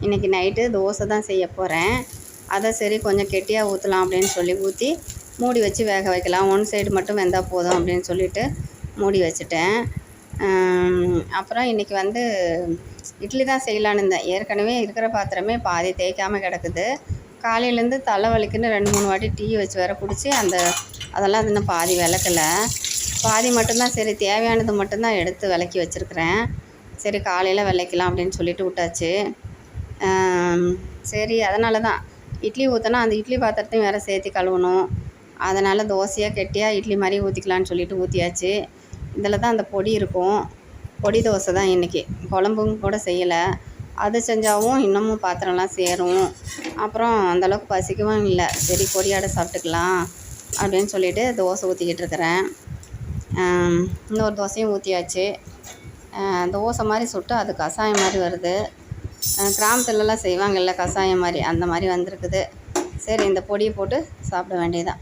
இன்றைக்கி நைட்டு தோசை தான் செய்ய போகிறேன். அதை சரி கொஞ்சம் கெட்டியாக ஊற்றலாம் அப்படின்னு சொல்லி ஊற்றி மூடி வச்சு வேக வைக்கலாம். ஒன் சைடு மட்டும் வெந்தால் போதும் அப்படின்னு சொல்லிவிட்டு மூடி வச்சுட்டேன். அப்புறம் இன்றைக்கி வந்து இட்லி தான் செய்யலான்னு இருந்தேன். ஏற்கனவே இருக்கிற பாத்திரமே பாதி தேய்க்காமல் கிடக்குது. காலையிலேருந்து தலை வலிக்குன்னு 2-3 வாட்டி டீ வச்சு வேற குடித்து அதெல்லாம் இன்னும் பாதி விளக்கலை. பாதி மட்டும்தான் சரி தேவையானது மட்டும்தான் எடுத்து விளக்கி வச்சுருக்கிறேன். சரி காலையில் விளக்கலாம் அப்படின்னு சொல்லிட்டு விட்டாச்சு. சரி அதனால தான் இட்லி ஊற்றினா அந்த இட்லி பாத்திரத்தையும் வேறு சேர்த்து கழுவணும். அதனால் தோசையாக கெட்டியாக இட்லி மாதிரி ஊற்றிக்கலான்னு சொல்லிட்டு ஊற்றியாச்சு. இதில் தான் அந்த பொடி இருக்கும். பொடி தோசை தான் இன்றைக்கி. குழம்பும் கூட செய்யலை. அது செஞ்சாவும் இன்னமும் பாத்திரம்லாம் சேரும். அப்புறம் அந்தளவுக்கு பசிக்கவும் இல்லை. சரி பொடியாட சாப்பிட்டுக்கலாம் அப்படின்னு சொல்லிவிட்டு தோசை ஊற்றிக்கிட்டு இருக்கிறேன். இன்னொரு தோசையும் ஊற்றியாச்சு. தோசை மாதிரி சுட்டு அது கஷாயம் மாதிரி வருது. கிராமத்துலலாம் செய்வாங்கள்ல கஷாயம் மாதிரி, அந்த மாதிரி வந்திருக்குது. சரி இந்த பொடியை போட்டு சாப்பிட வேண்டியதுதான்.